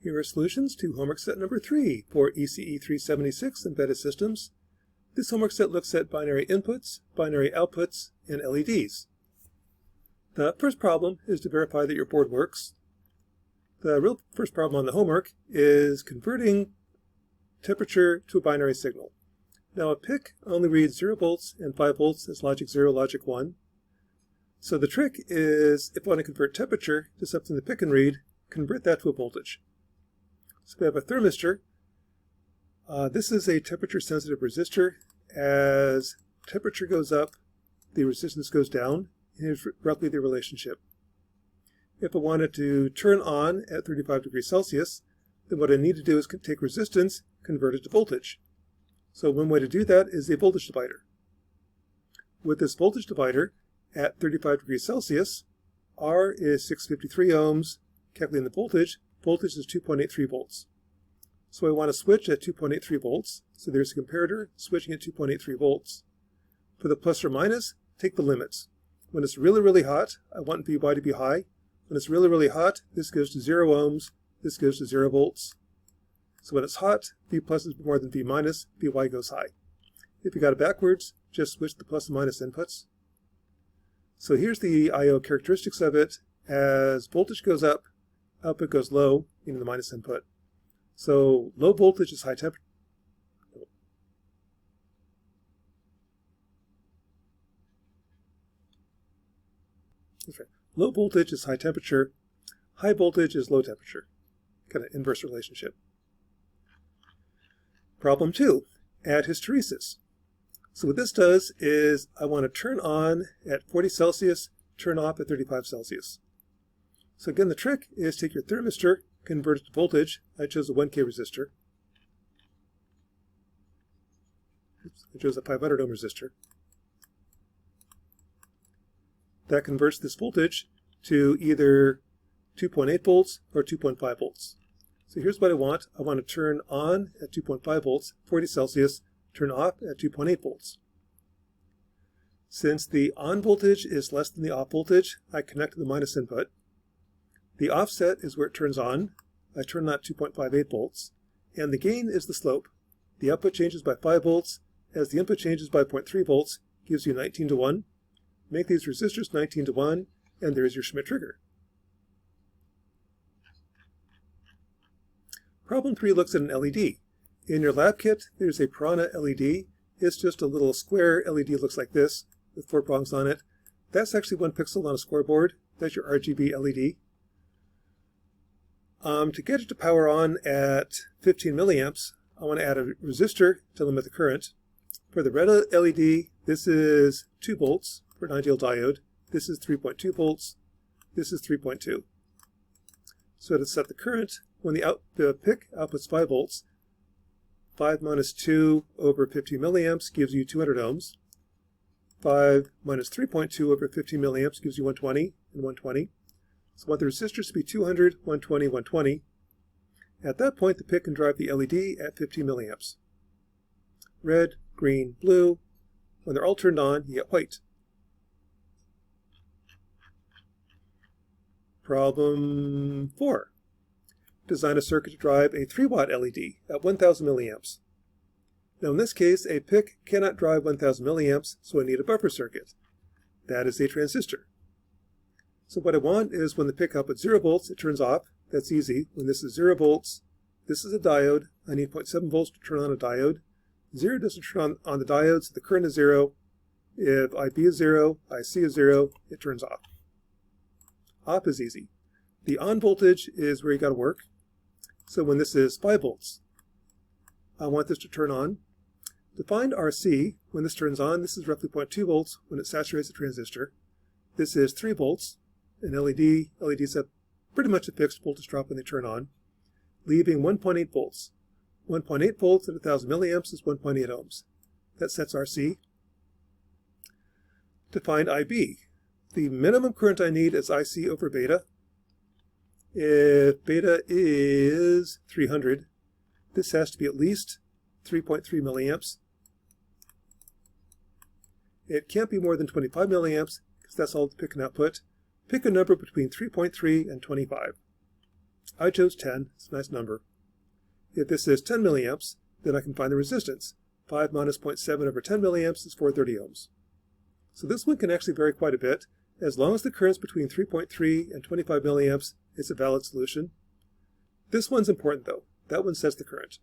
Here are solutions to homework set number 3 for ECE 376 Embedded Systems. This homework set looks at binary inputs, binary outputs, and LEDs. The first problem is to verify that your board works. The real first problem on the homework is converting temperature to a binary signal. Now a PIC only reads 0 volts and 5 volts as logic 0, logic 1. So the trick is, if I want to convert temperature to something the PIC can read, convert that to a voltage. So we have a thermistor. This is a temperature-sensitive resistor. As temperature goes up, the resistance goes down. Here's roughly the relationship. If I wanted to turn on at 35 degrees Celsius, then what I need to do is take resistance, convert it to voltage. So one way to do that is a voltage divider. With this voltage divider, at 35 degrees Celsius, R is 653 ohms. Calculating the voltage is 2.83 volts. So I want to switch at 2.83 volts. So there's a comparator switching at 2.83 volts. For the plus or minus, take the limits. When it's really, really hot, I want Vy to be high. When it's really, really hot, this goes to 0 ohms. This goes to 0 volts. So when it's hot, V plus is more than V minus. Vy goes high. If you got it backwards, just switch the plus and minus inputs. So here's the I/O characteristics of it. As voltage goes up, output goes low, meaning the minus input. So low voltage is high temperature. That's right. Low voltage is high temperature. High voltage is low temperature. Kind of inverse relationship. Problem 2, add hysteresis. So what this does is I want to turn on at 40 Celsius, turn off at 35 Celsius. So again, the trick is take your thermistor, convert it to voltage. I chose a 1K resistor. I chose a 500 ohm resistor. That converts this voltage to either 2.8 volts or 2.5 volts. So here's what I want. I want to turn on at 2.5 volts, 40 Celsius, turn off at 2.8 volts. Since the on voltage is less than the off voltage, I connect to the minus input. The offset is where it turns on. I turn on at 2.58 volts. And the gain is the slope. The output changes by 5 volts. As the input changes by 0.3 volts, gives you 19 to 1. Make these resistors 19 to 1, and there's your Schmidt trigger. Problem 3 looks at an LED. In your lab kit, there's a Piranha LED. It's just a little square LED, looks like this, with 4 prongs on it. That's actually 1 pixel on a scoreboard. That's your RGB LED. To get it to power on at 15 milliamps, I want to add a resistor to limit the current. For the red LED, this is 2 volts for an ideal diode. This is 3.2 volts. This is 3.2. So to set the current, when the PIC outputs 5 volts, 5 minus 2 over 50 milliamps gives you 200 ohms. 5 minus 3.2 over 50 milliamps gives you 120 and 120. So I want the resistors to be 200, 120, 120. At that point, the PIC can drive the LED at 50 milliamps. Red, green, blue. When they're all turned on, you get white. Problem 4. Design a circuit to drive a 3-watt LED at 1000 milliamps. Now in this case, a PIC cannot drive 1000 milliamps, so I need a buffer circuit. That is a transistor. So what I want is when the PIC outputs 0 volts, it turns off. That's easy. When this is 0 volts, this is a diode. I need 0.7 volts to turn on a diode. 0 doesn't turn on the diode, so the current is 0. If IB is 0, IC is 0, it turns off. Off is easy. The on voltage is where you got to work. So when this is 5 volts, I want this to turn on. To find RC, when this turns on, this is roughly 0.2 volts when it saturates the transistor. This is 3 volts. An LEDs have pretty much a fixed voltage drop when they turn on, leaving 1.8 volts. 1.8 volts at 1000 milliamps is 1.8 ohms. That sets RC. To find IB, the minimum current I need is IC over beta. If beta is 300, this has to be at least 3.3 milliamps. It can't be more than 25 milliamps because that's all the PIC can output. Pick a number between 3.3 and 25. I chose 10. It's a nice number. If this is 10 milliamps, then I can find the resistance. 5 minus 0.7 over 10 milliamps is 430 ohms. So this one can actually vary quite a bit. As long as the current's between 3.3 and 25 milliamps, it's a valid solution. This one's important though. That one sets the current.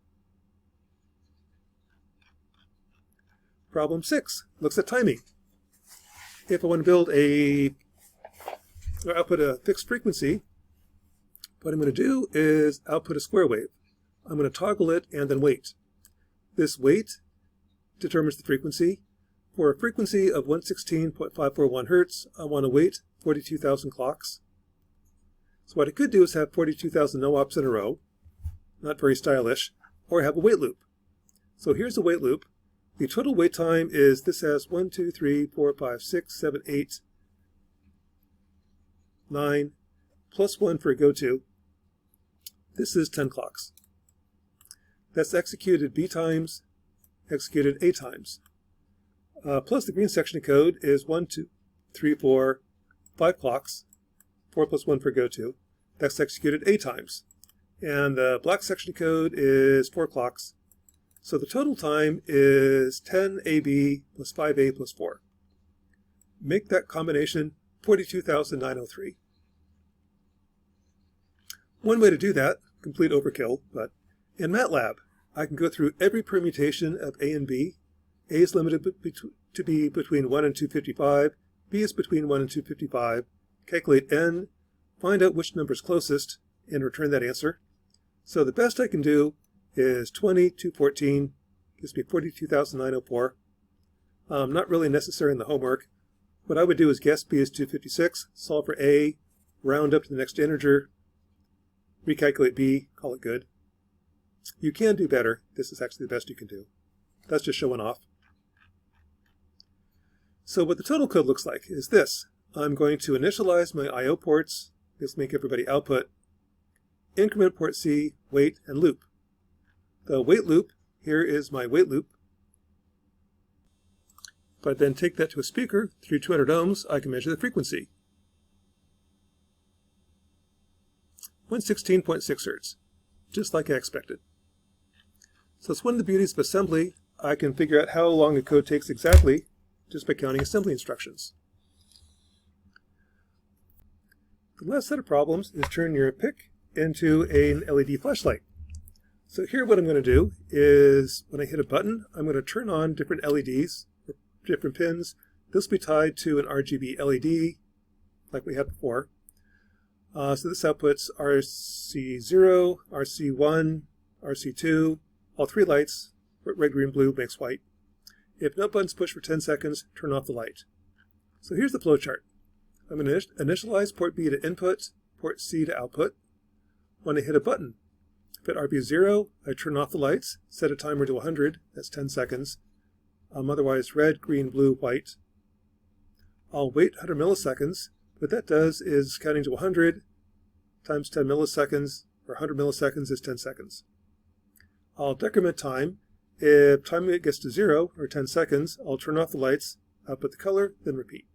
Problem 6 looks at timing. If I want to build or output a fixed frequency, what I'm going to do is output a square wave. I'm going to toggle it and then wait. This wait determines the frequency. For a frequency of 116.541 Hertz, I want to wait 42,000 clocks. So what I could do is have 42,000 no-ops in a row, not very stylish, or have a wait loop. So here's a wait loop. The total wait time is, this has 1, 2, 3, 4, 5, 6, 7, 8, 9, plus 1 for a go-to. This is 10 clocks. That's executed B times, executed A times. Plus the green section of code is 1, 2, 3, 4, 5 clocks, 4 plus 1 for go-to. That's executed A times. And the black section of code is 4 clocks. So the total time is 10AB plus 5A plus 4. Make that combination 42,903. One way to do that, complete overkill, but in MATLAB, I can go through every permutation of A and B. A is limited to be between 1 and 255. B is between 1 and 255. Calculate N, find out which number is closest, and return that answer. So the best I can do is 20, 214, gives me 42,904. Not really necessary in the homework. What I would do is guess B is 256, solve for A, round up to the next integer, recalculate B, call it good. You can do better. This is actually the best you can do. That's just showing off. So what the total code looks like is this. I'm going to initialize my I/O ports. This will make everybody output. Increment port C, wait, and loop. The wait loop, here is my wait loop. If I then take that to a speaker through 200 ohms, I can measure the frequency. 116.6 Hertz, just like I expected. So it's one of the beauties of assembly. I can figure out how long a code takes exactly just by counting assembly instructions. The last set of problems is turn your PIC into an LED flashlight. So here what I'm going to do is when I hit a button, I'm going to turn on different LEDs, different pins. This will be tied to an RGB LED like we had before. So this outputs RC0, RC1, RC2, all 3 lights. Red, green, blue makes white. If no button's pushed for 10 seconds, turn off the light. So here's the flow chart. I'm going to initialize port B to input, port C to output. When I hit a button, if at RB0, I turn off the lights, set a timer to 100, that's 10 seconds. Otherwise red, green, blue, white. I'll wait 100 milliseconds. What that does is counting to 100 times 10 milliseconds, or 100 milliseconds is 10 seconds. I'll decrement time. If time gets to 0, or 10 seconds, I'll turn off the lights, output the color, then repeat.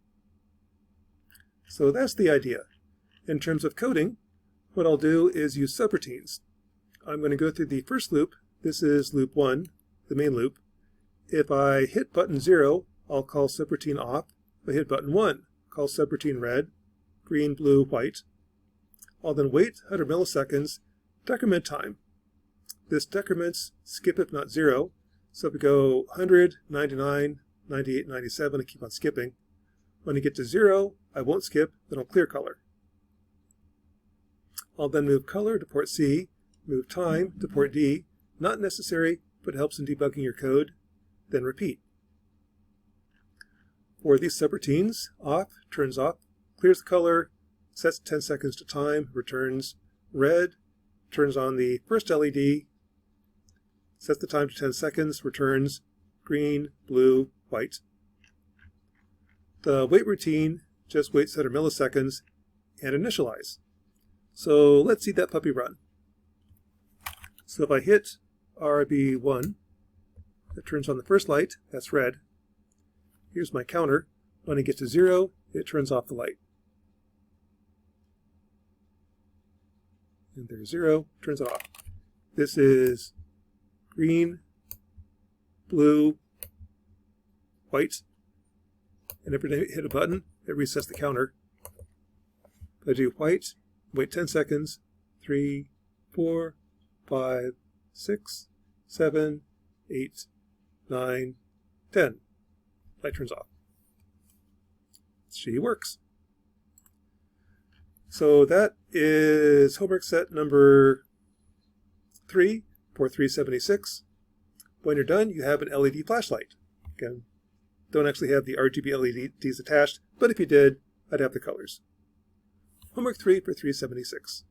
So that's the idea. In terms of coding, what I'll do is use subroutines. I'm going to go through the first loop. This is loop 1, the main loop. If I hit button 0, I'll call subroutine off. If I hit button 1, call subroutine red, green, blue, white. I'll then wait 100 milliseconds, decrement time. This decrements skip if not 0. So if we go 100, 99, 98, 97, and keep on skipping. When I get to 0, I won't skip, then I'll clear color. I'll then move color to port C, move time to port D. Not necessary, but helps in debugging your code. Then repeat. For these subroutines, off, turns off, clears the color, sets 10 seconds to time, returns red, turns on the first LED, sets the time to 10 seconds, returns green, blue, white. The wait routine just waits 100 milliseconds and initialize. So let's see that puppy run. So if I hit RB1, it turns on the first light, that's red. Here's my counter. When I get to 0, it turns off the light. and there's 0, turns it off. This is green, blue, white, and every time you hit a button, it resets the counter. If I do white, wait 10 seconds, 3, 4, 5, 6, 7, 8, 9, 10. Light turns off. She works. So that is homework set number 3 for 376. When you're done, you have an LED flashlight. Again, don't actually have the RGB LEDs attached, but if you did, I'd have the colors. Homework 3 for 376.